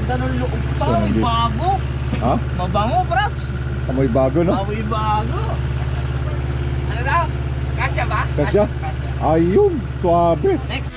Ganda ng loob pa, So, may bago. Ha? Mabango, Props. Amoy bago, no? May bago. Ano daw? Kasya ba? Kasya? Ayun, suabe. Next.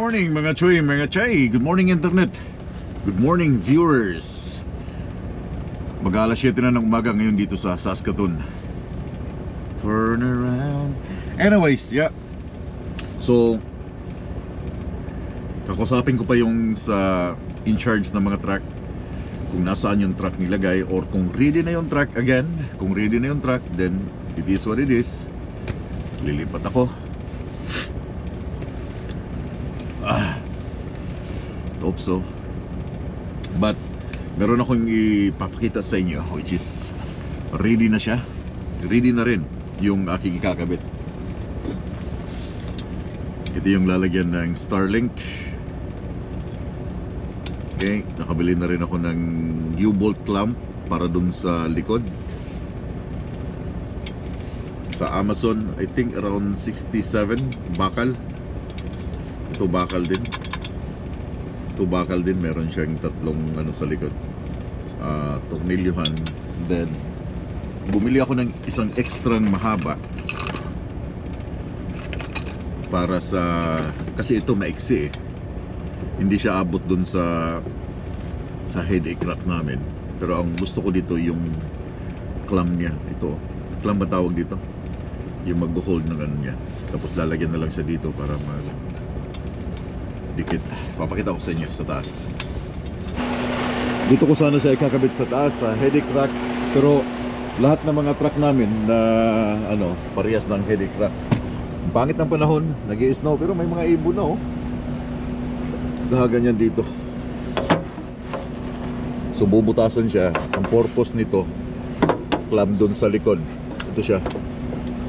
Good morning mga choy, mga chay. Good morning internet. Good morning viewers. Mag-alas 7 na ng umaga ngayon dito sa Saskatoon. Turn around. Anyways, yeah. So kakusapin ko pa yung sa in charge ng mga truck kung nasaan yung truck nilagay or kung ready na yung truck again. Kung ready na yung truck, then it is what it is. Lilipat ako. Hope so. But meron akong ipapakita sa inyo, which is ready na siya. Ready na rin yung aking ikakabit. Ito yung lalagyan ng Starlink. Okay, nakabili na rin ako ng U-bolt clamp para dun sa likod. Sa Amazon, I think around 67 bakal. Ito bakal din. Ito bakal din, meron siyang tatlong ano sa likod, tornilyuhan. Then bumili ako ng isang extra mahaba para sa, kasi ito maiksi eh. Hindi siya abot dun sa headache rack namin. Pero ang gusto ko dito yung clamp niya. Ito, clamp ba tawag dito? Yung mag-hold ng ano niya. Tapos lalagyan na lang siya dito para dikit. Papakita ko sa inyo sa taas. Dito ko sana siya ikakabit sa taas, sa headache rack. Pero lahat ng mga truck namin na ano, parehas ng headache rack. Ang pangit ng panahon, nag-i-snow pero may mga ibon na oh. Ganyan dito. So bubutasan siya. Ang purpose nito, clamp doon sa likod. Ito siya,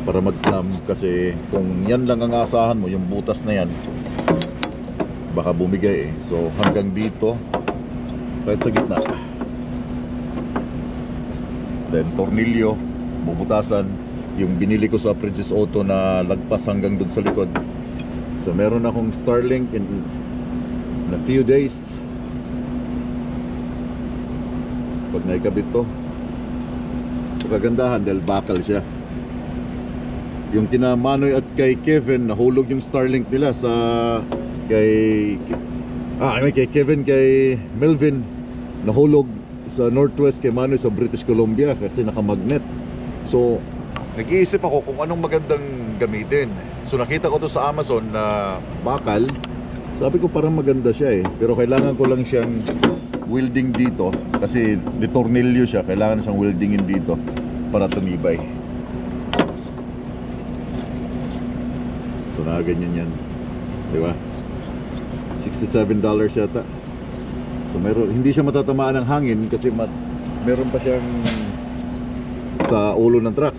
para mag-clamp. Kasi kung yan lang ang asahan mo, yung butas na yan, baka bumigay eh. So hanggang dito, kahit sa gitna. Then tornilyo, bubutasan. Yung binili ko sa Princess Auto na lagpas hanggang dun sa likod. So meron akong Starlink in a few days. Pag naikabit to, so kagandahan dahil bakal siya. Yung kina Manoy at kay Kevin, nahulog yung Starlink nila sa kay Kevin, kay Melvin, nahulog sa Northwest, kay Manoy sa British Columbia kasi nakamagnet. So nag-iisip ako kung anong magandang gamitin. So nakita ko to sa Amazon na bakal. Sabi ko parang maganda siya eh, pero kailangan ko lang siyang welding dito kasi detornilyo siya. Kailangan siyang weldingin dito para tumibay. So nakaganyan yan, di ba? $67 yata. So meron, hindi siya matatamaan ng hangin kasi meron pa siyang sa ulo ng truck.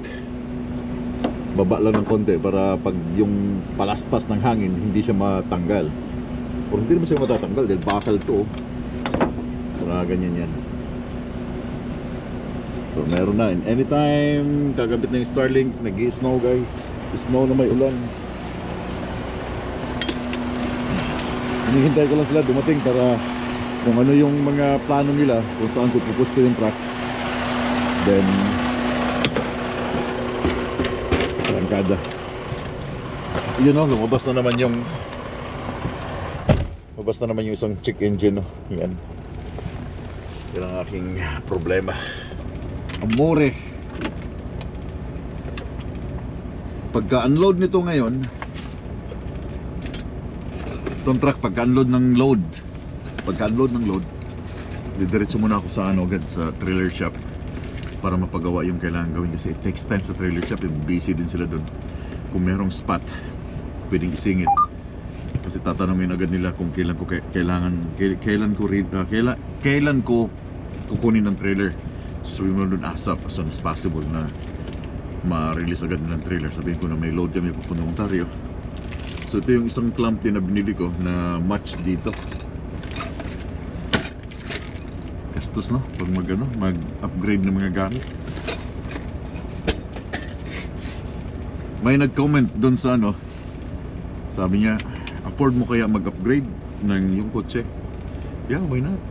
Baba lang ng konti para pag yung palaspas ng hangin hindi siya matanggal. O hindi naman siya matatanggal dahil bakal to. So ganyan yan. So meron na, and anytime kakabit na yung Starlink. Nag-i-snow guys, snow na may ulan. Hinihintay ko lang sila dumating para kung ano yung mga plano nila, kung saan ko pupusto yung truck. Then arangkada. Yun o, lumabas na naman yung isang check engine no? Yan. Yan ang aking problema. Amore. Pagka-unload nito ngayon, itong truck, pagka-unload ng load, didiretso muna ako sa ano agad sa trailer shop para mapagawa yung kailangan gawin kasi it takes time sa trailer shop, busy din sila doon. Kung merong spot pwedeng isingit kasi tatanungin agad nila kung kailan ko kailan ko kukunin ng trailer. So yung doon ASAP as soon as possible na ma-release agad ng trailer. Sabihin ko na may load kami papuntang Ontario. So ito yung isang clamp din na binili ko na match dito. Gastos no pag mag-upgrade ng mga gamit. May nag-comment doon sa ano, sabi niya, afford mo kaya mag-upgrade ng yung kotse? Yeah, why not?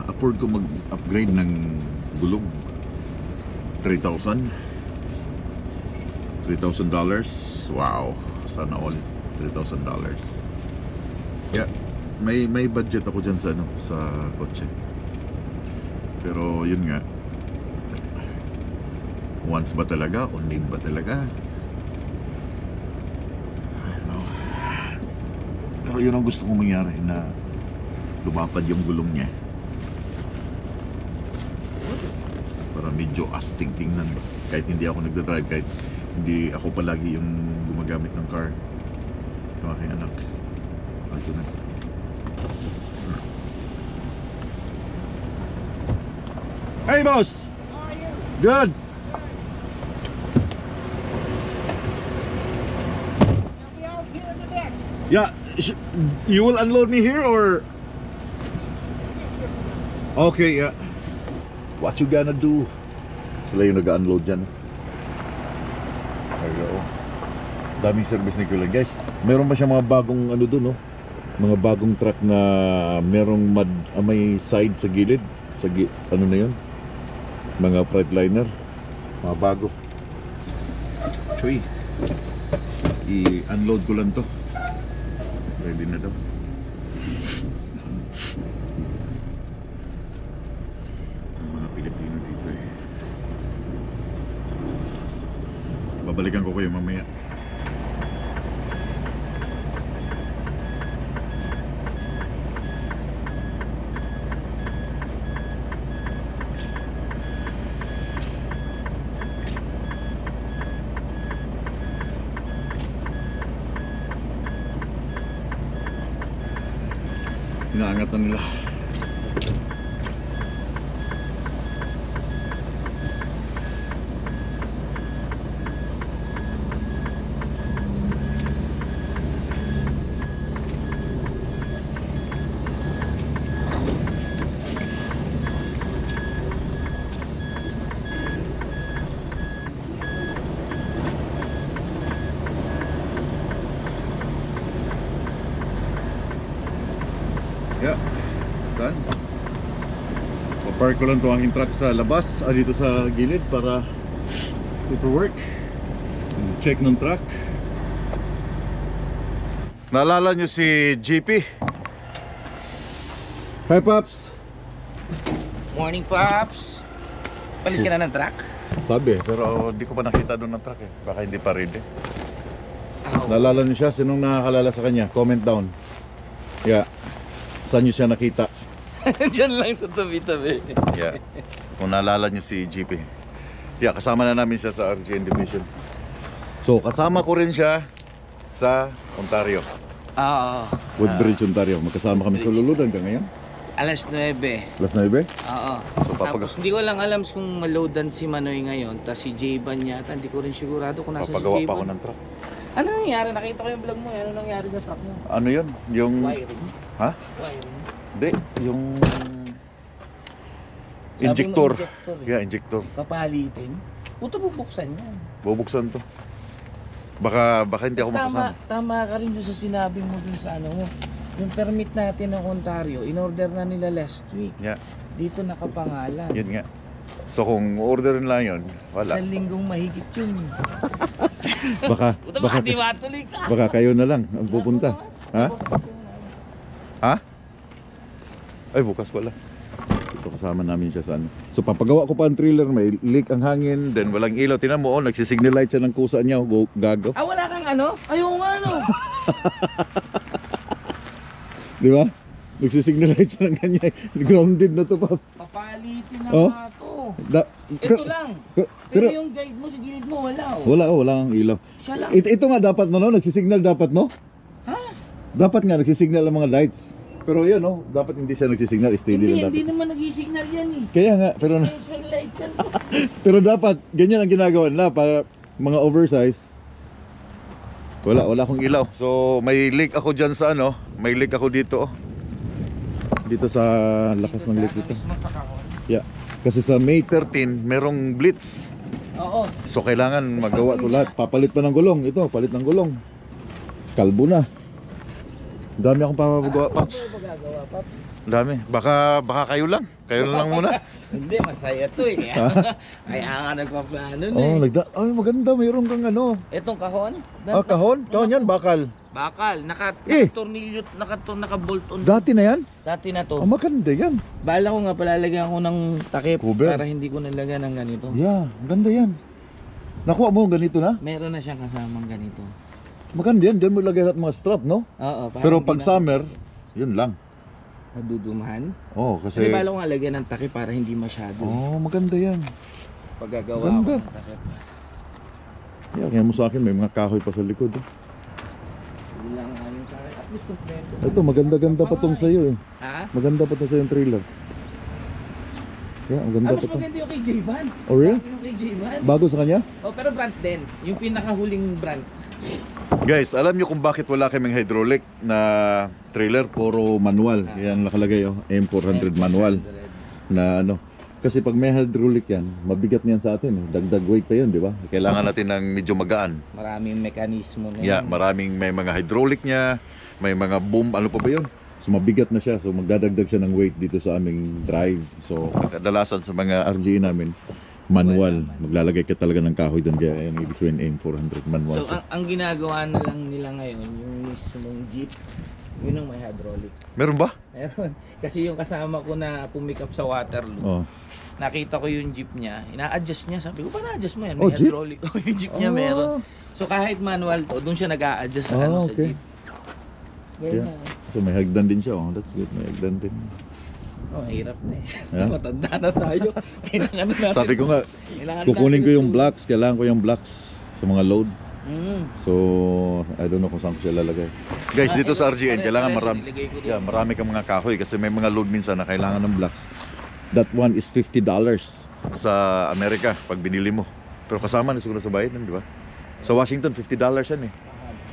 Afford ko mag-upgrade ng gulong. $3,000. Wow, sana all $3,000. Yeah, may budget ako dyan sa ano, sa kotse. Pero yun nga, wants ba talaga o need ba talaga? I don't know. Pero yun ang gusto kong mangyari, na lumapad yung gulong niya para medyo astig tingnan ba, kahit hindi ako nagdadrive, kahit hindi ako palagi yung gumagamit ng car. Yung aking anak. Ito na. Hey boss! How are you? Good! I'll be out here in the deck. Yeah, you will unload me here or? Okay, yeah. What you gonna do? Sila yung nag-unload dyan. There you go. Daming service ni Kuya guys. Meron pa siya mga bagong ano dun, no? Mga bagong truck na merong may side sa gilid. Ano na yun? Mga Freightliner. Mga bago. Choy. I-unload ko lang to. Ready na daw. Mga Pilipino dito eh. Babalikan ko kayo mamaya. Inaangat na nila. Yeah, done. Papark ko lang ito ang truck sa labas, dito sa gilid para paperwork. Check ng truck. Naalala nyo si GP? Hi Pops! Morning, Pops. Palit ka na ng truck? Sabi, pero di ko pa nakita doon ng truck eh. Baka hindi pa ready. Oh. Naalala nyo siya? Sinong nakakalala sa kanya? Comment down. Yeah. Saan nyo siya nakita? Diyan lang sa tabi-tabi. Yeah. Kung naalala nyo si GP. Yeah, kasama na namin siya sa RGN Division. So, kasama ko rin siya sa Ontario. Oo. Woodbridge, Ontario. Magkasama kami sa luludan ka ngayon. Alas 9. Alas 9? Oo. So, Tapos hindi ko lang alam kung maloadan si Manoy ngayon. Tapos si J-Ban yata. Hindi ko rin sigurado kung nasa si Papagawa J-Ban. pa ako ng truck. Ano nangyari? Nakita ko yung vlog mo. Ano nangyari sa truck mo? Ano yun? Yung... Wiring. Ha? Wiring. Hindi. Yung... Sabi mo, Injector. injector eh. Yeah, injector. Papalitin. Puto bubuksan yan. Bubuksan to. Baka hindi ako Tapos makasama. tama ka rin doon sa sinabi mo dun sa ano mo. Yung permit natin ng Ontario, in-order na nila last week. Yeah. Dito nakapangalan. Yun nga. So kung orderin lang yun, wala. Isang linggong mahigit yun. Baka Di matuloy ka. baka kayo na lang ang pupunta. Ha? Ha? Ay, bukas pala. So kasama namin siya sa ano. So papagawa ko pa ang trailer, may leak ang hangin, then walang ilaw. Tingnan mo, nagsisignal light siya ng kusa niya, gago. Ah, wala kang ano? Ayaw nga ano. Di ba? Nagsisignal light siya ng ganyan. Grounded na to, Pops. Papalitin na Oh? nga to. Da- Ito lang. pero, Pero yung guide mo sa gilid mo, wala oh. wala ang ilaw. Siya lang. Ito nga dapat no, nagsisignal dapat no? Ha? Dapat nga nagsisignal ang mga lights. Pero yan no, dapat hindi siya nagsisignal, steady lang Hindi dapat. naman nag-i-signal yan eh. Kaya nga, pero Special light yan. pero dapat ganyan ang ginagawa nila para mga oversize. Wala akong ilaw. So may leak ako diyan sa ano, may leak ako dito. Dito sa lakas ng leak dito. Yeah. Kasi sa May 13, merong blitz. Oo. So kailangan magawa to lahat. Papalit pa ng gulong. Ito, palit ng gulong. Kalbo na. Dami akong papagawa, Paps. Ano ba magagawa, Paps? Dami. Baka kayo lang. Kayo na lang muna. Hindi, masaya to eh. Kaya nga nagpaplano na Oh, eh. ay maganda. Mayroon kang ano. Itong kahon? Kahon? Kahon yan, bakal. Bakal. Eh. Nakatornilyo, naka-bolt on. Dati na yan? Dati na to. Maganda yan. Bala ko nga palalagyan ko ng takip Cover. para hindi ko nalagyan ng ganito. Yeah, maganda yan. Nakuha mo yung ganito na? Meron na siyang kasamang ganito. Maganda yan. Diyan mo lagay lahat mga strap, no? Oo. para Pero hindi pag na- summer, yun lang. Nadudumahan. Oh, Kasi kasi... bala ko nga lagyan ng takip para hindi masyado. Oh, maganda yan. Paggagawa Ganda. ko ng takip. Yeah, kaya mo sa akin, may mga kahoy pa sa likod. Eh. Hindi lang nga yung sa akin. At least kompleto. Ito, maganda-ganda pa tong sa'yo eh. Ha? Maganda pa tong sa'yo yung trailer. Yeah, maganda Ah, pa mas to. maganda yung kay J-Van. Oh, really? Yung kay J-Van. Bago sa kanya? Oh, pero brand din. Yung pinakahuling brand. Guys, alam nyo kung bakit wala kaming hydraulic na trailer? Puro manual. Yan nakalagay oh, M400 manual. Na ano. Kasi pag may hydraulic yan, mabigat niyan sa atin. Eh. Dagdag weight pa yun, di ba? Kailangan natin ng medyo magaan. Maraming mekanismo na Yeah, may mga hydraulic niya, may mga boom, ano pa ba yun? So mabigat na siya, so magdadagdag siya ng weight dito sa aming drive. So kadalasan sa mga RGE namin, manual. Maglalagay ka talaga ng kahoy doon, kaya yung ibig sabihin M400 manual. So, siya. ang ginagawa na lang nila ngayon, yung mismong jeep, yun ang may hydraulic. Meron ba? Meron. Kasi yung kasama ko na pumick up sa Waterloo, Oh. nakita ko yung jeep niya, ina-adjust niya. Sabi ko, pa na-adjust mo yan? Oh, May jeep? hydraulic. Oh, yung jeep niya meron. So kahit manual to, doon siya nag-a-adjust sa, Ah, sa okay. jeep. Yeah. So may hagdan din siya, oh. That's good, may hagdan din. Oh, hirap na eh. Yeah? Matanda na tayo. Kailangan na natin. Sabi ko nga, Kailangan kukunin ko natin yung ito. blocks, kailangan ko yung blocks sa mga load. Mm. So, I don't know kung saan ko siya lalagay. Guys, dito sa RGN, kailangan marami. Yeah, marami kang mga kahoy kasi may mga load minsan na kailangan ng blocks. That one is $50 sa Amerika pag binili mo. Pero kasama na siguro sa bayad nun, di ba? Sa Washington, $50 yan eh.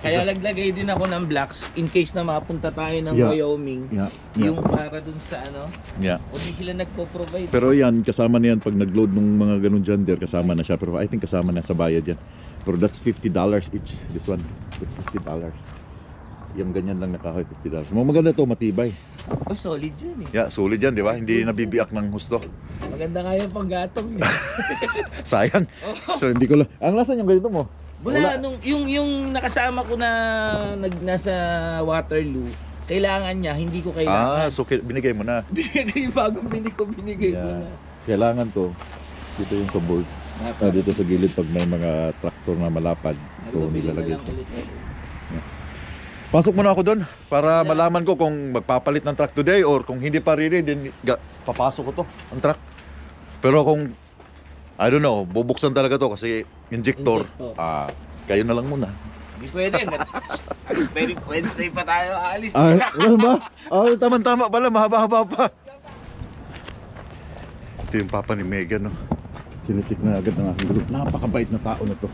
Kaya naglagay din ako ng blocks in case na mapunta tayo ng Yeah. Wyoming. Yeah. Yung para dun sa ano, Yeah. o di sila nagpo-provide. Pero yan, kasama na yan pag nag-load ng mga ganun dyan, there, kasama na siya. Pero I think kasama na sa bayad yan. Pero that's $50 each. This one, that's $50. Yung ganyan lang na kahoy, $50. Maganda to, matibay. Oh, solid yun eh. Yeah, solid yan, di ba? Hindi nabibiyak ng husto. Maganda nga yung panggatong eh. Sayang. So hindi ko lang. Ang lasan yung ganito mo? Wala, nung yung nakasama ko na nasa Waterloo, kailangan niya, hindi ko kailangan. So binigay mo na. Binigay yung bagong binigay ko Yeah. na. Kailangan to. Dito yung sa board. Dito sa gilid pag may mga traktor na malapad. So nilalagay siya. Pasok muna ako doon para malaman ko kung magpapalit ng truck today or kung hindi pa ready, then papasok ko to, ang truck. Pero kung I don't know, bubuksan talaga to kasi injector. Kayo na lang muna. Hindi pwede. Pwede Wednesday pa tayo aalis. Ano ba? Tama-tama pala, mahaba-haba pa. Ito yung papa ni Megan, no? Sinecheck na agad ng aking group. Napakabait na tao na to.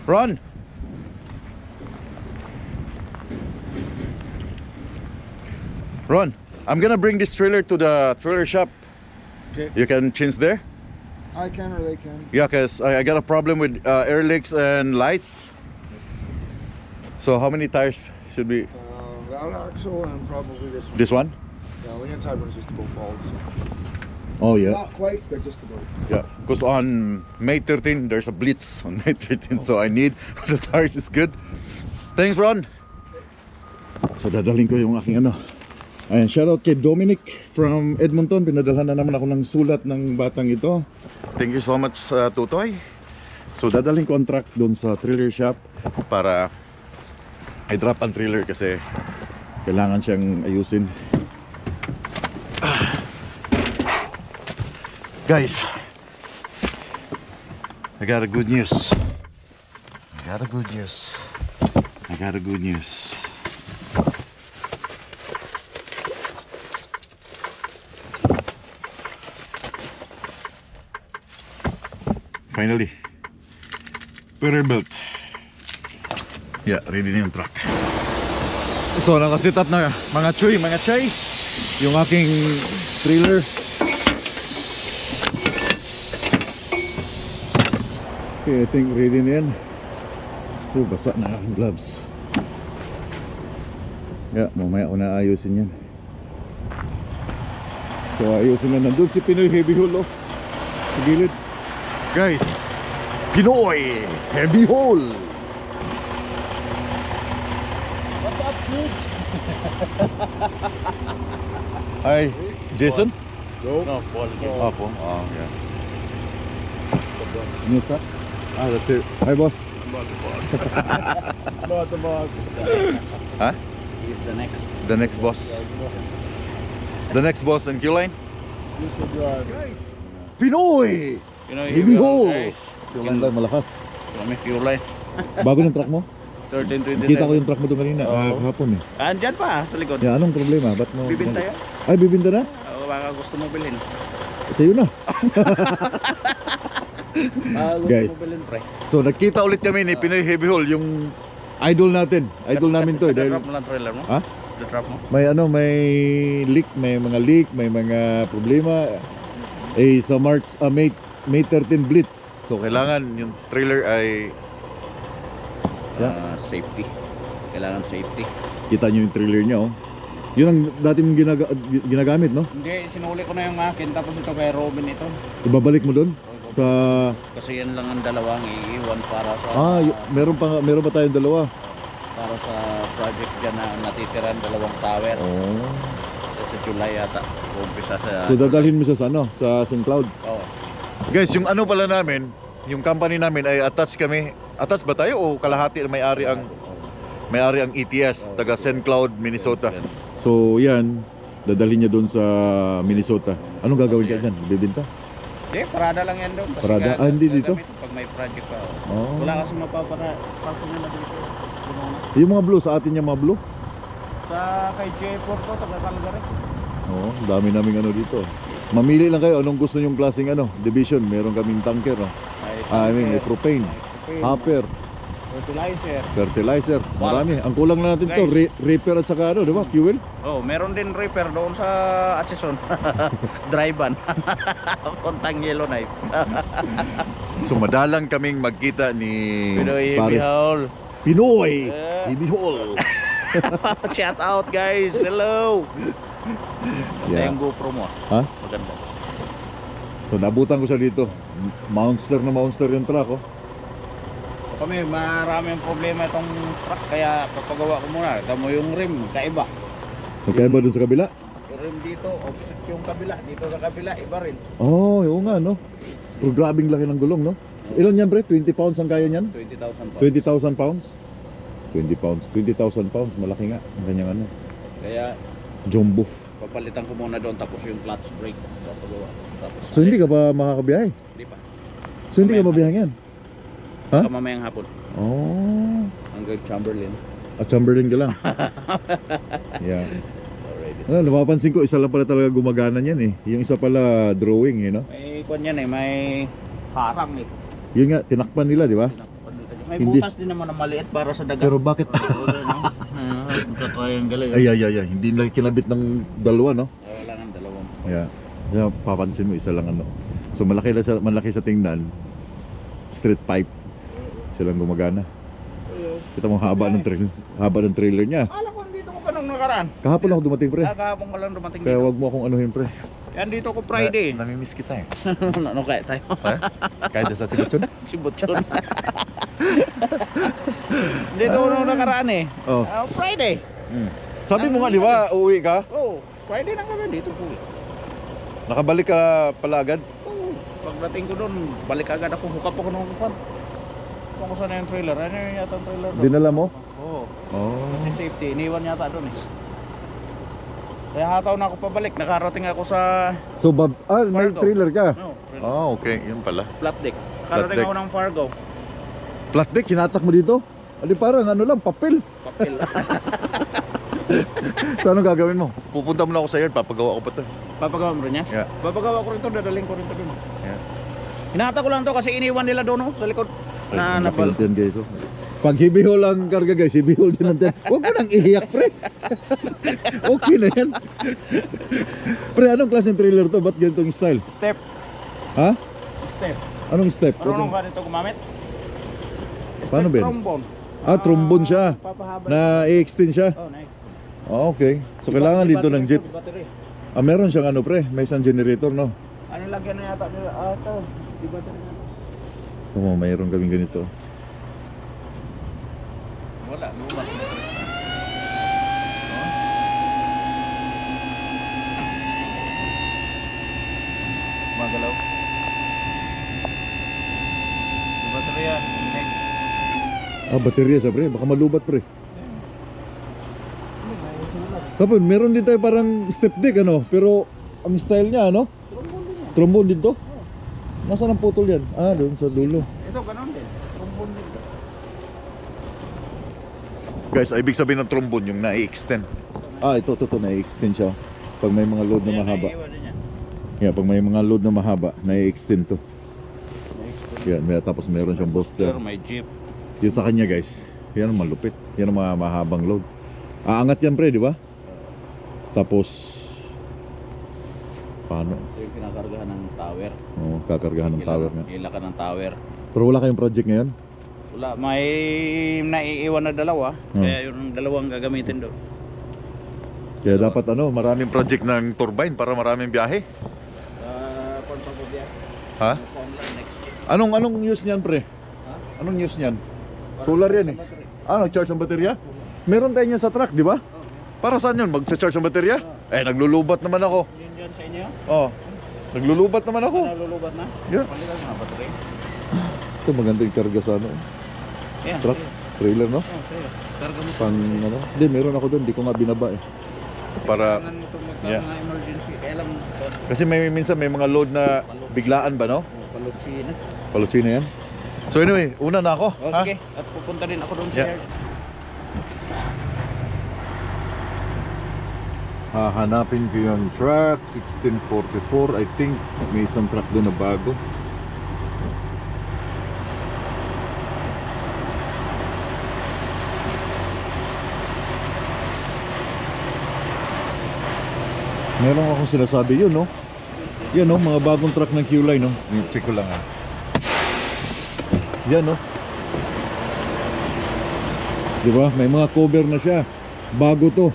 Ron! Ron, I'm gonna bring this trailer to the trailer shop. Okay. You can change there? I can or they can. Yeah, cause I got a problem with air leaks and lights. So how many tires should be? Round axle and probably this one. This one? Yeah, the inside one's just about bald. So. Oh yeah. Not quite, but just about. Yeah, because on May 13 there's a blitz on May 13, so I need the tires is good. Thanks, Ron. So dadalhin ko yung aking ano. Ayan, shoutout kay Dominic from Edmonton. Pinadalhan na naman ako ng sulat ng batang ito. Thank you so much, Tutoy. So dadalhin ko ang truck doon sa trailer shop para i-drop ang trailer kasi Kailangan siyang ayusin. Guys, I got a good news. I got a good news. I got a good news. Finally, Peterbilt. Yeah, ready na yung truck. So, nakasit up na mga chay, yung aking trailer. Okay, I think ready na yan. Oh, basa na ang gloves. Yeah, mamaya ko na ayusin yan. So, ayusin na. Nandun si Pinoy Heavy Haul, oh, sa gilid. Guys, Pinoy Heavy Haul. What's up, dude? Hi, Jason? Go. No, Paul. Oh, Paul. Oh, yeah. New truck? Ah, that's it. Hi, boss. Not the boss. Not the boss. Huh? He's the next. The next boss. The next boss in Q-Line? Just the drive. Guys. Pinoy You know, Heavy Haul. guys. Q-Line lang, malakas. Kami Q-Line. Bago ng truck mo? 1327. Kita ko yung truck mo doon kanina, Oo. kahapon eh. Andyan pa, sa likod. Yeah, anong problema? Ba't mo? Bibinta yun. Ay, bibinta na? Oo, baka gusto mo bilhin. Sa'yo na. Gusto Guys. mo bilhin, pre. So, nagkita ulit kami ni Pinoy Heavy Haul, yung idol natin. Idol namin to eh. Dahil Drop mo lang trailer mo? Ha? Drop mo? may ano, may leak, may mga problema. Eh, sa March, May 13 Blitz. So, kailangan yung trailer ay Safety. Kailangan safety. kita nyo yung trailer niya, oh. Yun ang dati mong ginagamit, no? Hindi, sinuli ko na yung akin. Tapos ito kay Robin ito. Ibabalik mo doon sa Kasi yan lang ang dalawang iiwan para sa... meron pa tayong dalawa. Para sa project dyan na natitiran dalawang tower. Oh. Sa July yata. Umpisa sa... So dadalhin mo siya sa ano, sa St. Cloud. Oo. Guys, yung ano pala namin, yung company namin ay attached kami. Attached ba tayo o kalahati may-ari ang ETS, taga St. Cloud, Minnesota. So yan, dadalhin niya doon sa Minnesota. Anong gagawin ka dyan? Bibinta? Hindi, parada lang yan doon. Kasi Parada? Ah, hindi dito? Pag may project pa. Oh. Wala kasi mapapara-parking nila dito. Yung mga blue, sa atin yung mga blue? Sa kay J4 to, taga Calgary. Oo, dami naming ano dito. Mamili lang kayo anong gusto nyong klaseng ano, division. Meron kaming tanker, no? May propane, hopper, fertilizer. Marami. Ang kulang na natin to, repair at saka ano, di ba? Fuel. Oh, meron din repair doon sa Atchison. Dry-ban. Puntang Yellowknife. So madalang kaming magkita ni Pinoy Heavy Haul. Pinoy Heavy Haul. Shout out guys. Hello. Yeah. Yung GoPro mo. Ha? Maganda. So nabutan ko siya dito. Monster yung truck, oh. Kami, maraming problema itong truck kaya papagawa ko muna. Tamo yung rim, kaiba. Magkaiba dun sa kabila? Yung rim dito, opposite yung kabila. Dito sa kabila, iba rin. Oh, oo nga, no? Pero grabing laki ng gulong, no? Ilan yan, pre? 20 pounds ang kaya niyan? 20,000 pounds. 20,000 pounds? 20 pounds. 20,000 pounds. Malaki nga. Ang kanyang ano. Kaya Jumbo. papalitan ko muna doon tapos yung clutch brake papagawa. Tapos So hindi ka ba makakabiyahe? Hindi pa. So hindi ka mabiyahe yan? Ha? Baka mamayang hapon. Oh. Hanggang Chamberlain. At Chamberlain ka lang. Yeah. Already. Ano, napapansin ko, isa lang pala talaga gumagana niyan eh. Yung isa pala drawing, you know? May kwan yan eh, may harang eh. Yun nga, tinakpan nila, di ba? May Hindi. butas din naman na maliit para sa dagat. Pero bakit? Magka-triangle eh. Ay. Hindi na kinabit ng dalawa, no? Wala nang dalawang. Yeah. Kaya papansin mo, isa lang ano. So malaki sa tingnan. Straight pipe. Siya lang gumagana. Kita mo haba ng trailer niya. Alam ko dito ko pa nung nakaraan. Kahapon ako dumating, pre. Kahapon ko lang dumating Kaya dito. wag mo akong anuhin, pre. Yan dito ko Friday. Namimiss kita eh. Ano kaya tayo? Kahit sa Sibutson. Si Butchon. Dito ko nung nakaraan eh. Oh. Friday. Sabi mo nga, di ba, uuwi ka? Oh, Friday na kami dito po. Nakabalik ka pala agad? Oh, pagdating ko doon, balik agad ako. Hukap ako ng hukapan. Kung saan na yung trailer. Ano yung yata ang trailer doon? Dinala mo? Oo. Oh. Kasi safety, iniwan yata doon eh. Kaya hataw na ako pabalik. Nakarating ako sa So, may Fargo. trailer ka? no, Ah, okay. Yun pala. flat deck. Flat Nakarating deck. ako ng Fargo. Flat deck, hinatak mo dito? Adi parang ano lang, papel. Papel. So, anong gagawin mo? Pupunta mo na ako sa yard, papagawa ko pa to. Papagawa mo rin yan? Yeah. Papagawa ko rin to, dadaling ko rin to dun. Yeah. Hinata ko lang to kasi iniwan nila doon, sa likod. Na nabal. Yan guys, oh. Pag hibihol ang karga guys, hibihol din natin. Huwag mo nang ihiyak, pre. Okay na yan. Pre, anong klaseng trailer to? Ba't ganitong style? Step. Ha? Step. Anong step? Marunong ba nito gumamit? Paano, Step Ben? trombone. Trombone siya. Papahaba. Na i-extend siya? Oh, nice. Okay. So, kailangan dito ng jeep. Battery. Meron siyang ano, pre. May isang generator, no? Ano lagyan na yata nila? Ito. Di battery na to. Oo, mayroon kaming ganito. Wala, luma. Magalaw. Di battery yan. Baterya sa pre. Baka malubat, pre. Tapos, meron din tayo parang step deck, ano? Pero, ang style niya, ano? Trombone din to? Nasaan ang putol yan? Doon sa dulo. Ito, ganun din. Trombone din. Guys, ibig sabihin ng trombone yung na-extend. Ito, na-extend siya. Pag may mga load na mahaba. Yeah, pag may mga load na mahaba, na-extend to. Yan, tapos meron siyang booster. May jeep. Yung sa kanya guys, yan ang malupit. Yan ang mga mahabang load. Aangat yan pre, di ba? Tapos, paano? Ito yung kinakargahan ng tower. Oo, kakargahan ng tower nga. Hila ka ng tower. Pero wala kayong project ngayon? Wala, may naiiwan na dalawa. Kaya yung dalawang gagamitin doon. Kaya dapat maraming project ng turbine para maraming biyahe. Ha? Next year. Anong use niyan pre? Anong use niyan? Solar yan eh. Charge ng baterya? Meron tayo niyan sa truck, di ba? Para saan yun? Magsa-charge ng baterya? Naglulubat naman ako. Yun dyan sa inyo? Naglulubat naman ako. Nalulubat na? Yeah. Palitan na battery. Ito maganda yung karga sa Yan. truck, trailer, no? Sa'yo. Karga mo. Pang Hindi, meron ako doon, di ko nga binaba eh. Para Kailangan mo itong Yeah. mga emergency. Kaya lang, kasi minsan may mga load na biglaan ba, no? palutsi na. Palutsi na yan. So anyway, una na ako. ha? Sige. At pupunta din ako doon sa Yeah. yard. Hahanapin ko yung truck 1644. I think may isang truck doon na bago. Meron akong sinasabi yun, no? Yan, no? Mga bagong truck ng Q-Line, no? Check ko lang, ha? Yan, no? Diba? May mga cover na siya. Bago to.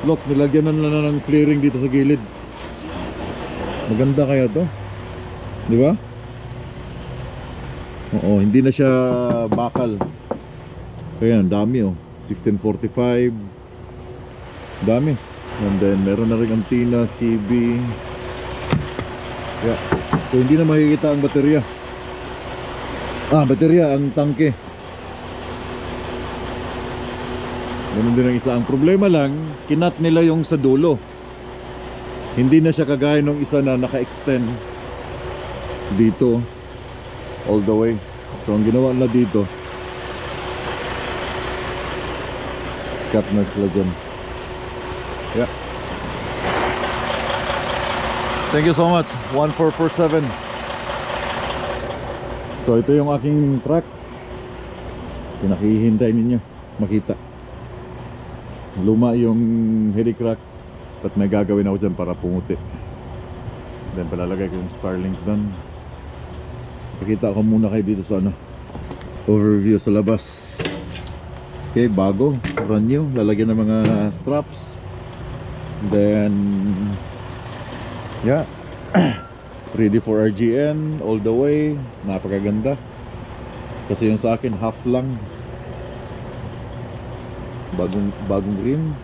Look, nilagyan na ng clearing dito sa gilid. Maganda kaya to? Diba? Oo, hindi na siya bakal. Kaya, ang dami, oh. 1645. Dami. And then meron na rin antenna, CB. Yeah. So hindi na makikita ang baterya. Baterya, ang tangke. Ganun din ang isa. Ang problema lang, kinat nila yung sa dulo. Hindi na siya kagaya nung isa na naka-extend dito all the way. So ang ginawa nila dito, cut na sila dyan. Yeah. Thank you so much. 1447. So ito yung aking truck. Pinakihintay ninyo makita. Luma yung heady crack, but may gagawin ako dyan para pumuti. Then palalagay ko yung Starlink doon. Pakita ko muna kayo dito sa overview sa labas. Okay, bago, brand new. Lalagyan ng mga straps. Then yeah. Ready for RGN all the way. Napakaganda. Kasi yung sa akin half lang. Bagong rim.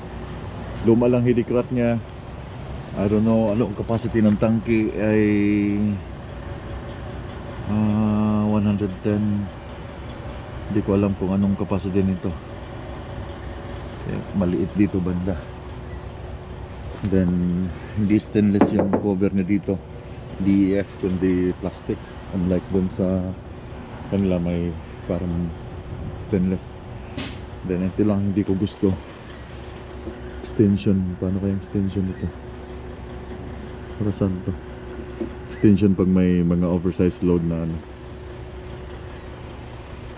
Luma lang heady crack niya. I don't know ano ang capacity ng tangke ay 110. Hindi ko alam kung anong capacity nito. Maliit dito banda. Then hindi stainless yung cover na dito, DEF, kundi plastic, unlike dun sa kanila may parang stainless. Then ito lang hindi ko gusto, extension. Paano kaya extension ito? Para saan to? Extension pag may mga oversized load na ano.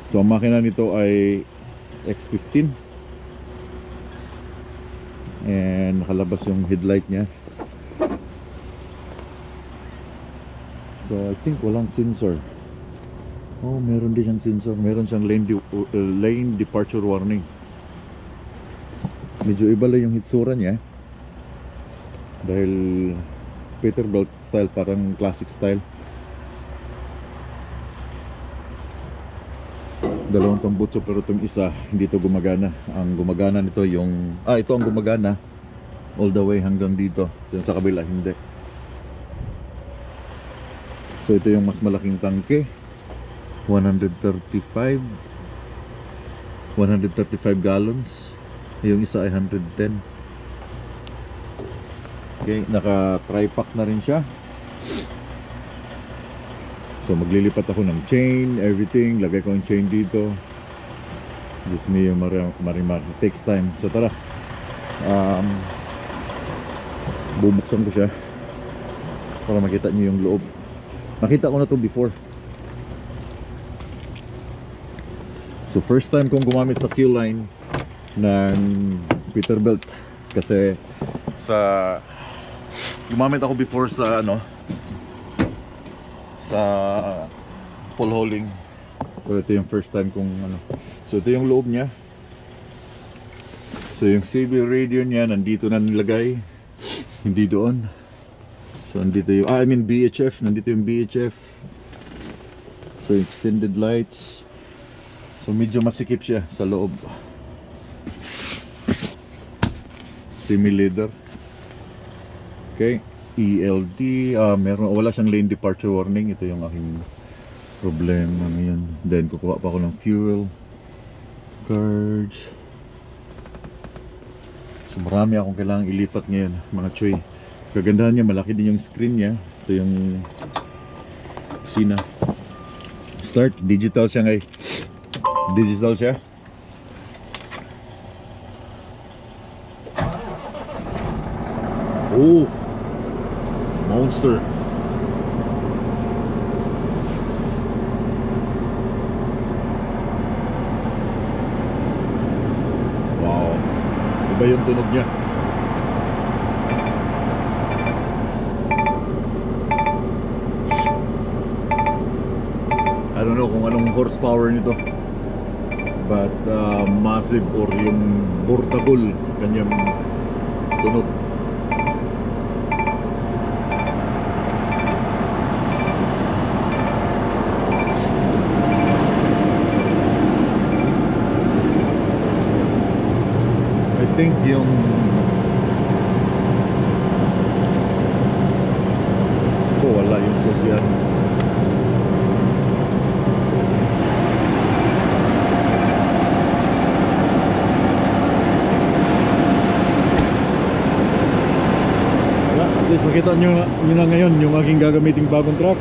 So ang makina nito ay X15 and nakalabas yung headlight niya. So I think walang sensor. Oh, meron din siyang sensor. Meron siyang lane departure warning. Medyo iba lang yung hitsura niya dahil Peterbilt style, parang classic style. Dalawang tambutso pero itong isa hindi to gumagana. Ang gumagana nito yung ito ang gumagana all the way hanggang dito. So, sa kabila hindi. So ito yung mas malaking tangke, 135 gallons. Yung isa ay 110. Okay, naka tri-pack na rin siya. So maglilipat ako ng chain, everything. Lagay ko yung chain dito. Diyos me, marimar. It takes time. So tara, bubuksan ko siya para makita niyo yung loob. Nakita ko na to before. So first time kong gumamit sa Q-Line ng Peterbilt. Kasi gumamit ako before sa sa pole hauling, pero ito yung first time kong So ito yung loob niya. So yung CB radio niya nandito na nilagay, hindi doon. So nandito yung BHF, nandito yung BHF. So extended lights. So medyo masikip siya sa loob. Semi-leather. Okay, ELD, wala siyang lane departure warning. Ito yung aking problema ngayon. Then kukuha pa ako ng fuel cards. So marami akong kailangang ilipat ngayon, mga choy. Kagandahan niya, malaki din yung screen niya. Ito yung kusina. Start, digital siya ngayon. Digital siya. Oh, monster. Wow, iba yung tunog niya. I don't know kung anong horsepower nito, but massive, or yung portable kanyang tunog. I think yung wala yung social. At least nakita nyo na ngayon yung aking gagamiting bagong truck.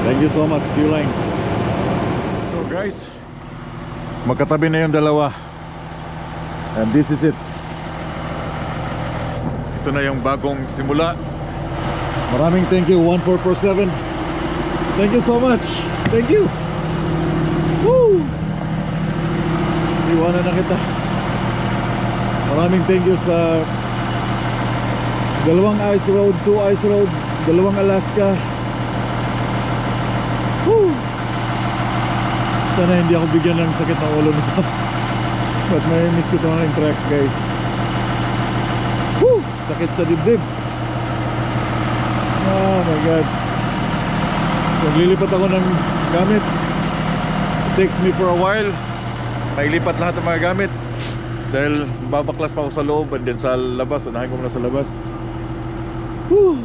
Thank you so much, Q-Line. So guys, magkatabi na yung dalawa. And this is it. Ito na yung bagong simula. Maraming thank you, 1447. Thank you so much. Thank you. Woo! Iwanan na kita. Maraming thank you sa dalawang ice road, 2 ice road, dalawang Alaska. Woo! Sana hindi ako bigyan ng sakit ng ulo nito. But may miss ko ito ng track, guys. Woo! Sakit sa dibdib. Oh my god. So lilipat ako ng gamit. It takes me for a while. Nailipat lahat ng mga gamit dahil babaklas pa ako sa loob and then sa labas. Unahin ko muna sa labas. Woo!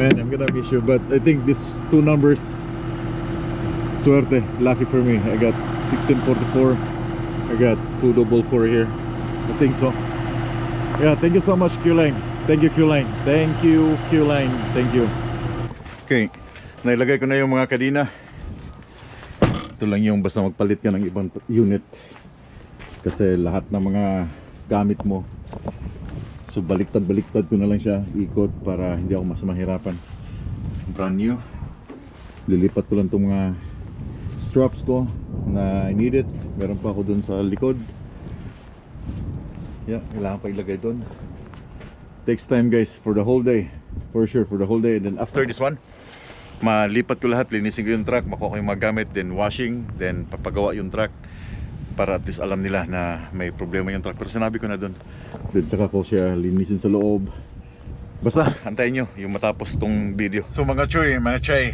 Man, I'm gonna miss you. But I think these two numbers, suerte, lucky for me. I got 1644. I got 244 here. I think so. Yeah, thank you so much, Q-Line. Thank you, Q-Line. Thank you, Q-Line. Thank you. Okay, nailagay ko na yung mga kadina. Ito lang yung basta magpalit ka ng ibang unit. Kasi lahat ng mga gamit mo. So baliktad-baliktad ko na lang siya, ikot para hindi ako mas mahirapan. Brand new. Lilipat ko lang itong mga straps ko na I need it. Meron pa ako dun sa likod. Yeah, kailangan pa ilagay dun. Takes time guys, for the whole day. For sure, for the whole day. And then after this one, malipat ko lahat, linisin ko yung truck, makuha ko yung mga gamit, then washing, then papagawa yung truck para at least alam nila na may problema yung truck. Pero sinabi ko na dun, then saka ko siya linisin sa loob. Basta antayin nyo yung matapos tong video. So mga choy, mga chay,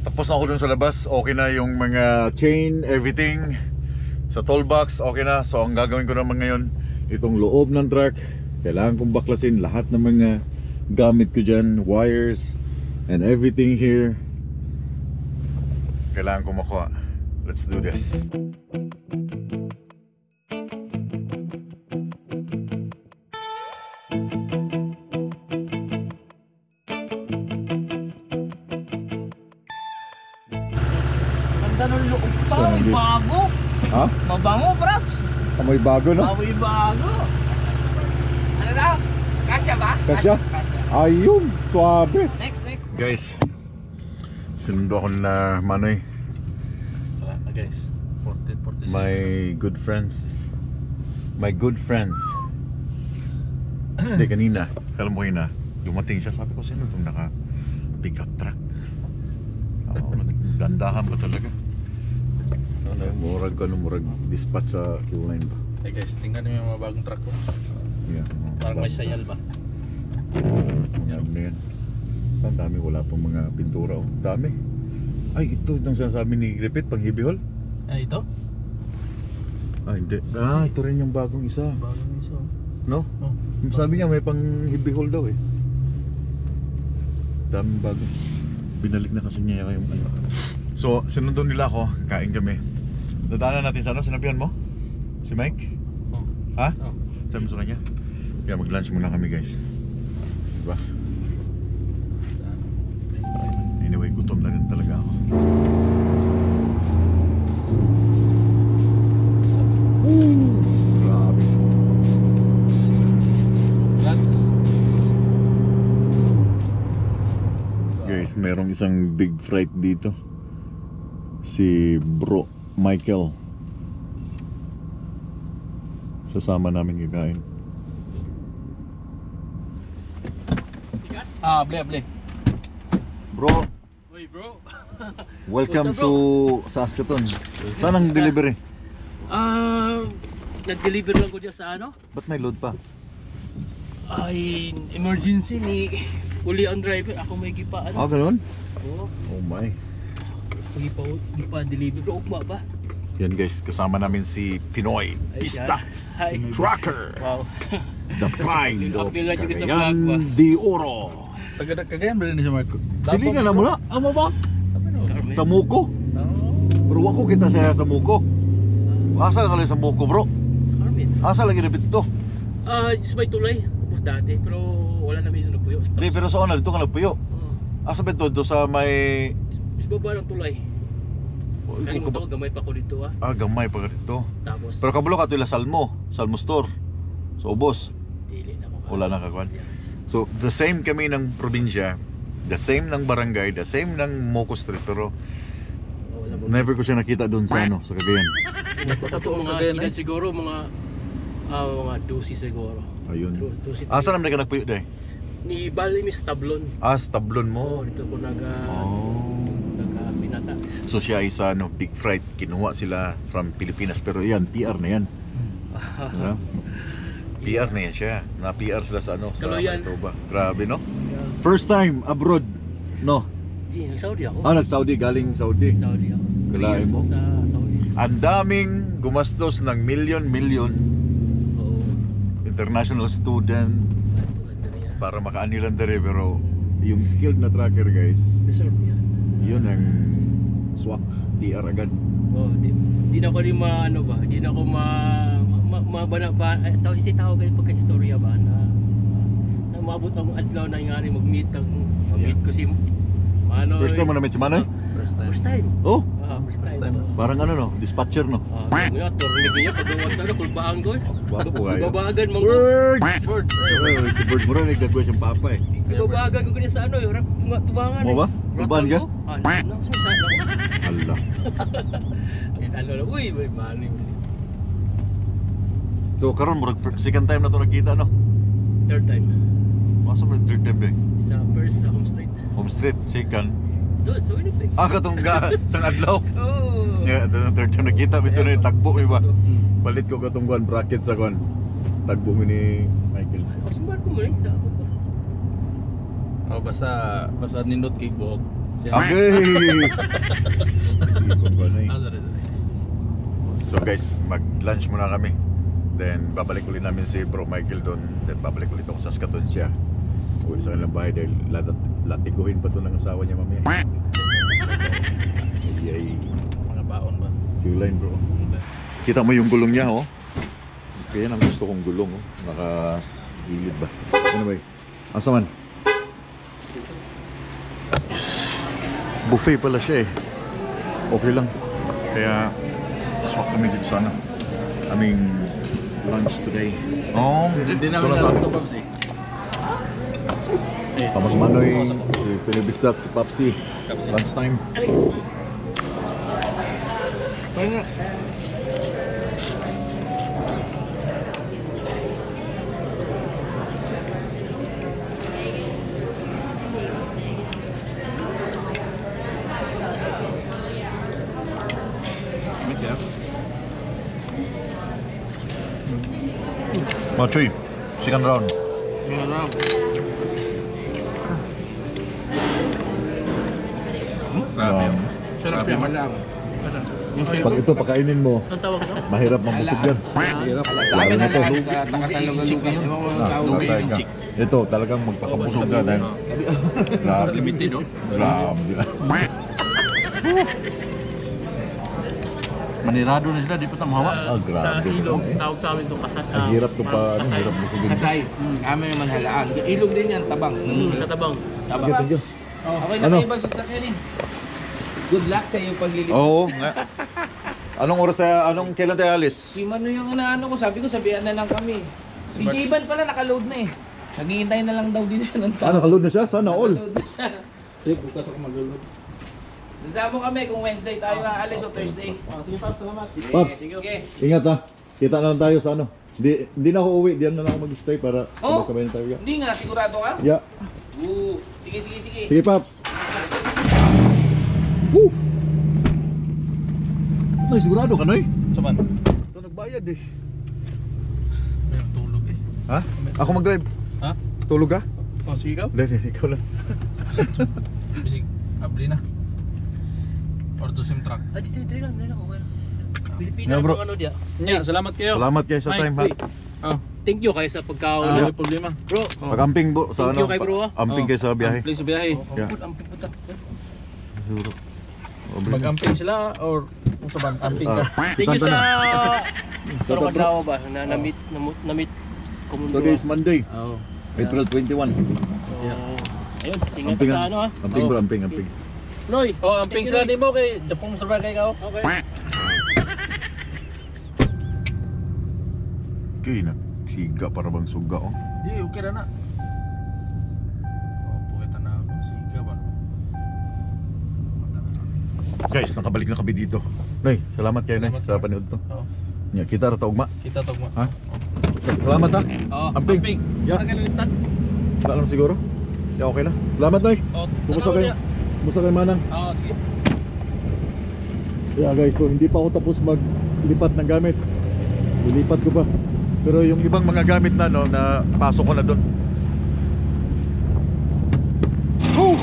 tapos na ako dun sa labas. Okay na yung mga chain, everything sa toolbox, okay na. So ang gagawin ko naman ngayon, itong loob ng truck, kailangan kong baklasin lahat ng mga gamit ko dyan, wires and everything here. Kailangan ko makuha. Let's do this. Ganda ng loob pa, So, may nandito. bago. Ha? Mabango, props. Amoy bago no? May bago. Ano daw? Kasya ba? Kasya? Ayun, suabe. Next. Guys, sinundo ako na Manoy. Wala na guys. 46. My good friends. My good friends. Hindi, kanina, alam mo yun na, dumating siya, sabi ko, sino itong naka pick up truck? Dandahan ba talaga? Ano, murag dispatch sa Q9 ba? Hey guys, tingnan niyo yung mga bagong truck ko. Yeah, Parang may sayal ba? Ano na yan? Ang dami, wala pang mga pintura oh. Dami. Ay, ito itong sinasabi ni Griffith, pang heavy haul. Ito? Ah, hindi. Ah, ito rin yung bagong isa. Bagong iso. No? Oh. Sabi niya may pang heavy haul daw eh. Daming bago. Binalik na kasi niya yung ano. So, sinundo nila ako, kain kami. Dadaanan natin sa ano, sinabihan mo? Si Mike? Oh. Ha? Oh. Sabi mo sa kanya? Kaya mag-lunch muna kami guys. Diba? Anyway, gutom na rin talaga ako. Grabe. Guys, merong isang big fright dito. Si Bro Michael. Sasama namin kakain. Ble. Bro, Uy bro. welcome to Saskatoon. Saan ang delivery? Nag-deliver lang ko diyan sa ano? Ba't may load pa? Ay, emergency ni uli ang driver. Ako may gipa Ah, ano? ganun? Oo, Oh my. gipa deliver. Ugma ba? Yan guys, kasama namin si Pinoy Ay, Pista Hi. Trucker. Wow. The Pride of Update lang juga sa vlog ba? Cagayan de Oro. Taga-Cagayan ba rin siya Marco? Silingan na mo na? Amo ba? Carmen. Sa Muko? Pero ako kita siya sa Muko. Asa ka lang sa Muko bro? Sa Carmen. Asa lagi na bito? Sa may tulay. Tapos dati. Pero wala namin yung nagpuyo. Hindi, pero sa una, dito ka nagpuyo. Asa ba ito? Doon sa may... Sa baba ng tulay. Kaling mo to, gamay pa ko dito ah. Ah, gamay pa dito. Tapos, Pero kabulo ka ito yung Salmo Store. So, ubos. dili na ako. Wala na kakuan. So, the same kami ng probinsya, the same ng barangay, the same ng Moco Street. Pero Wala mo. never ko siya nakita doon sa ano, sa Cagayan. Totoo mga edad siguro, mga 12 siguro. Ayun. 12. Asa naman ka nagpuyo dahi? Ni Bali mi sa Tablon. Ah, sa tablon mo. Dito ko Oh. nagka-binata. So siya ay sa ano, big fright. Kinuha sila from Pilipinas. Pero yan, PR na yan. Diba? PR na yan siya. Na-PR sila sa ano, sa Kaloyan. Manitoba. Grabe no? First time abroad. No? Di, nag-Saudi ako. Ah, nag-Saudi, galing Saudi. Saudi ako. Kalahin 3 years mo? Sa Saudi. Ang daming gumastos ng million Oo. international student Tulad na rin yan. para makaanilan dere. Pero yung skilled na tracker guys, Deserve yan. yun ang swak. PR agad. Oh, di na ko di ano ba? Di na ko mabana pa tawag si tawag ganyan pagka-istorya ba na maabot ang adlaw na nga mag-meet ko si Manoy. First time mo na-meet si Manoy? First time. Oh, First time. parang ano no, dispatcher no. Mga turnig niya pagdawas na kulbaan ko. Wapo kayo. Babagan mo. Words! Bird. Si Bird mo rin, nagdagwa siyang papa eh. Babagan ko ganyan sa ano, rap tubangan. Mo ba? Tubangan ka? Nang susad ako. Allah. Ay talo na. Uy, may Manoy. So karon murag second time na to nagkita no. Third time. Masa mo third time eh. Sa first sa home street. Home street, second. Doon, sa Winnipeg. Katong sang adlaw. Oh. Yeah, the third time nakita bito na yung tagbo mi ba. Palit ko katong kuan bracket sa kuan. Tagbo mi ni Michael. Kasimbar ko mo eh. Dako ko. Oh, basta nindot kay Bog. Okay. Sige kung kuan ay. Sorry. So guys, mag-lunch muna kami. Then babalik ulit namin si Bro Michael doon. Then babalik ulit ako sa Saskatoon siya. Uwi sa kanilang bahay dahil latiguhin pa to ng asawa niya mamaya. Ay, Mga baon ba? Q-line bro. Kita mo yung gulong niya oh. Kaya ang gusto kong gulong oh. Naka-hilid ba? Anyway, asa man? Buffet pala siya eh. Okay lang. Kaya swak kami dito sana. Aming lunch today. Oh, Hindi ito namin na sa alam ito, Babs eh. Thomas Manoy, si Pinibisdak, si Papsi. Lunch time. Machoy, second round. Sarap yan. Pag ito pakainin mo, Ang tawag ito? mahirap mambusog yan. Lalo na to. Tatay ka. Ito talagang magpakabusog ka dahil grabe. Limited, no? Grabe. Manirado na sila, di pa tamahawa. Ah, Sa grabe. ilog, tawag sa amin ito kasat. Ang hirap to pa, ang hirap busugin. Kasay. Amin naman halaan. Ilog din yan, tabang. Sa tabang. Thank you, thank you. Okay na Ano? kayo ba, Sister Kelly? Good luck sa iyong paglilipad. Oo nga. Anong oras tayo, kailan tayo alis? Si Mano yung inaano ko, sabi ko sabihan na lang kami. Si J-Ban pala nakaload na eh. Naghihintay na lang daw din siya ng tao. Nakaload na siya? Sana all. Nakaload na siya. Bukas ako maglulod. Dada mo kami kung Wednesday tayo aalis o Thursday. Sige, Paps, salamat. Paps, Sige. ingat ha. Kita na lang tayo sa ano. Hindi na ako uwi, diyan na lang ako mag-stay para Oh. sabay na tayo. Hindi nga, sigurado ka? Yeah. Sige. Sige, Paps. Woo! Ay, sigurado ka, Noy? Saman? Ito nagbayad eh. Ayun, tulog eh. Ha? Ako mag-drive. Ha? Tulog ka? Oh, sige ka. Hindi, ikaw lang. Bisig, abli na. Or to sim truck. Dito lang. Okay. Pilipina Yeah, bro. ang ano diya. Yeah, salamat kayo. Salamat kayo sa Mike, time ha. wait. Oh, Thank you kayo sa pagkaon. Yeah. may problema. Bro, Pag-amping bro, sa Thank ano. you kay bro, ah. Amping kayo sa biyahe. Please sa biyahe. Yeah. amping puta. Siguro. Mag-amping sila or kung sa ban, amping ka. Thank you Tanta sa na. Pero kadlaw ba na na-meet kumundo. Today is Monday, Oo. April 21. So, ayun, ingat ka Amping sa ano ha. Amping bro, amping. Noy, Oh, amping sila di mo kay Japong survey kay ka. okay. Okay na. Siga para bang suga oh. Di, okay na na. Oh, pugatan na ako. Siga ba? Guys, nakabalik na kami dito. Nay, salamat kayo Nay Salamat, sa sir. panood to. Oo. Nya, kita ra ta ugma. Kita tog mo. Ha? Salamat ha. Oo, Amping. amping. Yeah. Nakalimutan. Wala naman siguro. Yeah, okay na. Salamat Nay. Oh, Kumusta tanaw kayo? niya. Kumusta kayo Manang? Oo, sige. Yeah guys, so hindi pa ako tapos maglipat ng gamit. Lilipat ko pa. Pero yung ibang mga gamit na no, na pasok ko na doon. Woo!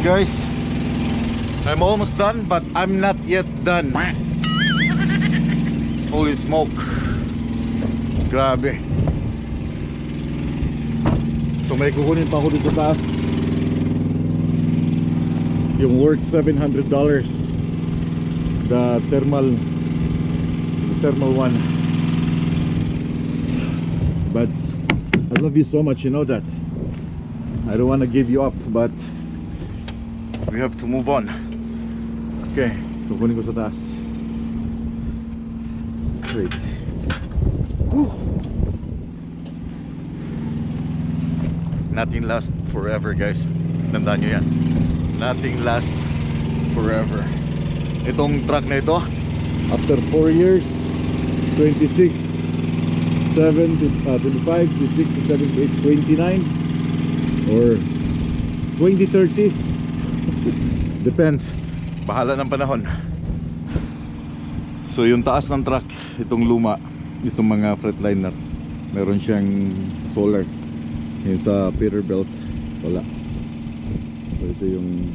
Guys, I'm almost done but I'm not yet done. Holy smoke. Grabe. So may kukunin pa ako dun sa taas. Yung worth $700. The thermal one. But I love you so much, you know that. I don't want to give you up, but we have to move on. Okay, kukunin ko sa taas. Wait. Whew. Nothing lasts forever, guys. Tandaan nyo yan. Nothing lasts forever. Itong truck na ito, after 4 years, 26, 7 to 25, 26, 27, 29, or 2030. Depends. Bahala ng panahon. So yung taas ng truck, itong luma, itong mga Freightliner, meron siyang solar. Yung sa Peterbilt, wala. So ito yung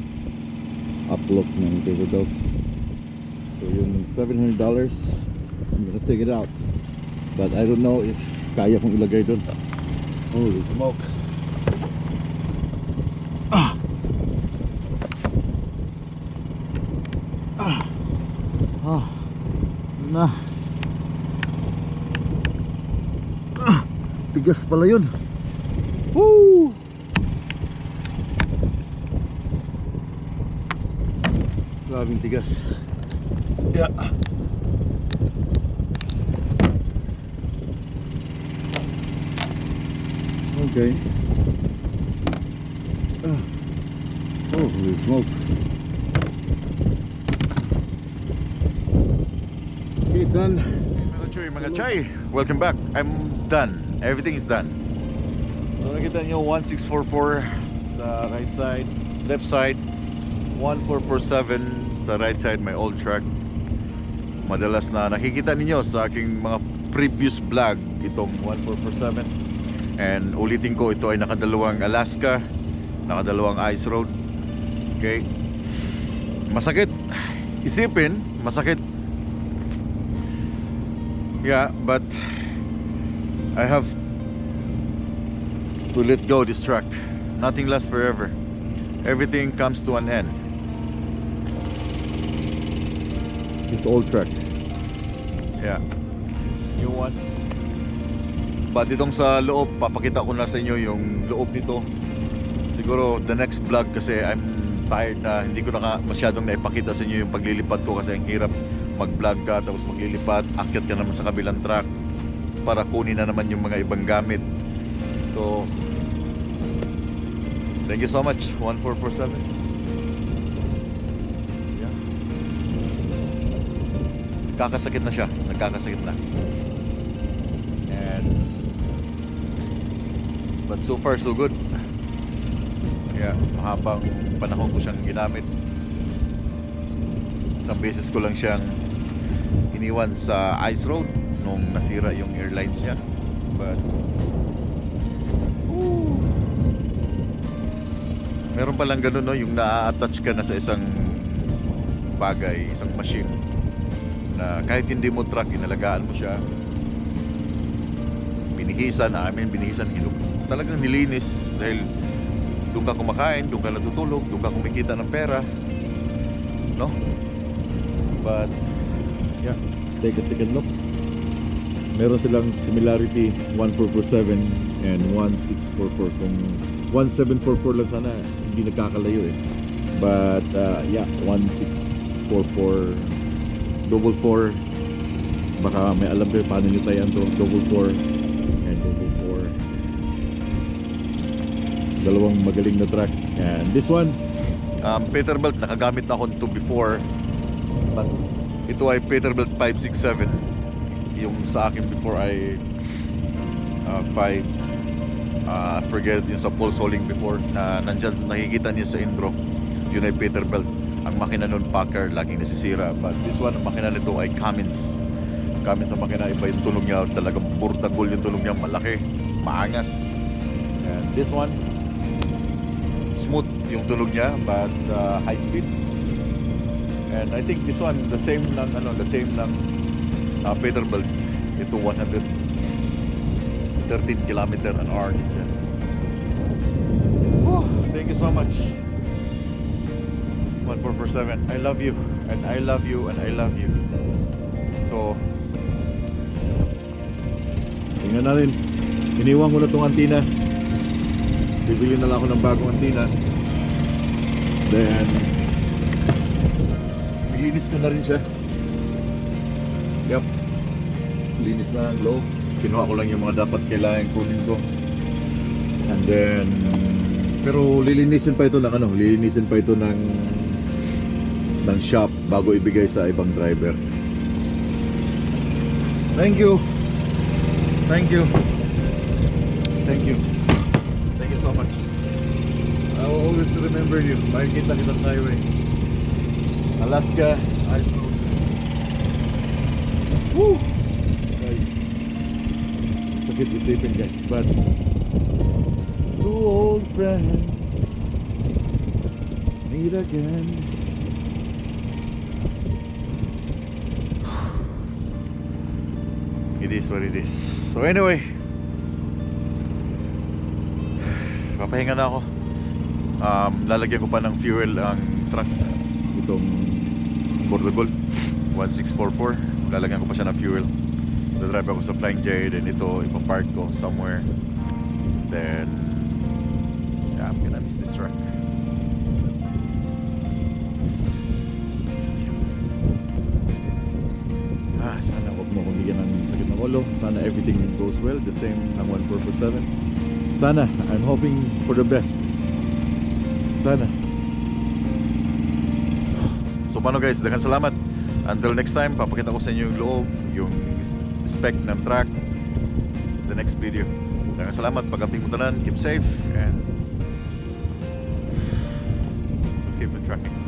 uplock ng Peterbilt. So yung $700, I'm gonna take it out. But I don't know if kaya kong ilagay doon. Holy smoke. Na. Tigas pala yun. Woo! Grabing tigas. Yeah. Okay. Holy smoke. Okay, done. Mga chay, welcome back. I'm done. Everything is done. So nakita nyo 1644 sa right side, left side 1447 sa right side, my old truck. Madalas na nakikita ninyo sa aking mga previous vlog itong 1447. And ulitin ko, ito ay nakadalawang Alaska, nakadalawang ice road. Okay. Masakit isipin, masakit. Yeah, but I have to let go this truck. Nothing lasts forever. Everything comes to an end. This old truck. Yeah. New one. But itong sa loob, papakita ko na sa inyo yung loob nito. Siguro the next vlog, kasi I'm tired na hindi ko na masyadong naipakita sa inyo yung paglilipat ko, kasi ang hirap mag-vlog ka tapos maglilipat, akyat ka naman sa kabilang truck para kunin na naman yung mga ibang gamit. So thank you so much 1447. Yeah. Nagkakasakit na siya, nagkakasakit na. And but so far so good. Yeah, mahabang panahon ko siyang ginamit. Isang beses ko lang siyang iniwan sa ice road nung nasira yung airlines niya. But meron palang ganun, no, yung na-attach ka na sa isang bagay, isang machine na kahit hindi mo truck, inalagaan mo siya, binihisan, talagang nilinis dahil doon ka kumakain, doon ka natutulog, doon ka kumikita ng pera, no? But yeah, take a second look. Meron silang similarity 1447 and 1644. Kung 1744 lang sana, hindi nagkakalayo eh. But yeah, 1644 double 4, baka may alam kayo paano nyo tayan to. Double 4 and double 4. Dalawang magaling na truck. And this one, Peterbilt, nakagamit na ako nito before. But ito ay Peterbilt 567. Yung sa akin before ay 5 forget yung sa pulse holding before na nandyan, nakikita niyo sa intro, yun ay Peterbilt. Ang makina nun Packer, laging nasisira. But this one, ang makina nito ay Cummins. Cummins ang makina, iba yung tunog niya, talagang portable yung tunog niya, malaki, maangas. And this one, smooth yung tunog niya, but high speed. And I think this one, the same ng Peterbilt. Ito 113 km an hour. Thank you so much 1447. I love you and I love you and I love you. So tingnan natin Iniwan ko na tong antina. Bibili na lang ako ng bagong antina. Then nilinis ko na rin siya. Yup. Linis na ang loob. Kinuha ko lang yung mga dapat kailangan kunin ko. And then pero lilinisin pa ito ng shop bago ibigay sa ibang driver. Thank you. Thank you. Thank you. Thank you so much. I will always remember you. Makikita kita sa highway. Alaska Ice Road. Woo! Guys, sakit isipin guys, but two old friends meet again. It is what it is. So anyway, papahinga na ako. Lalagyan ko pa ng fuel ang truck. Itong Border Gold 1644. Lalagyan ko pa siya ng fuel. Dadrive ako sa Flying J. Then ito ipapark ko somewhere. Then yeah, I'm gonna miss this truck. Sana huwag mo akong bigyan ng sakit ng ulo. Sana everything goes well. The same ng 1447. Sana, I'm hoping for the best. Sana. So paano guys, daghang salamat. Until next time, papakita ko sa inyo yung loob, yung spec ng truck, the next video. Daghang salamat, pag-amping mo tanan, keep safe and keep the trucking.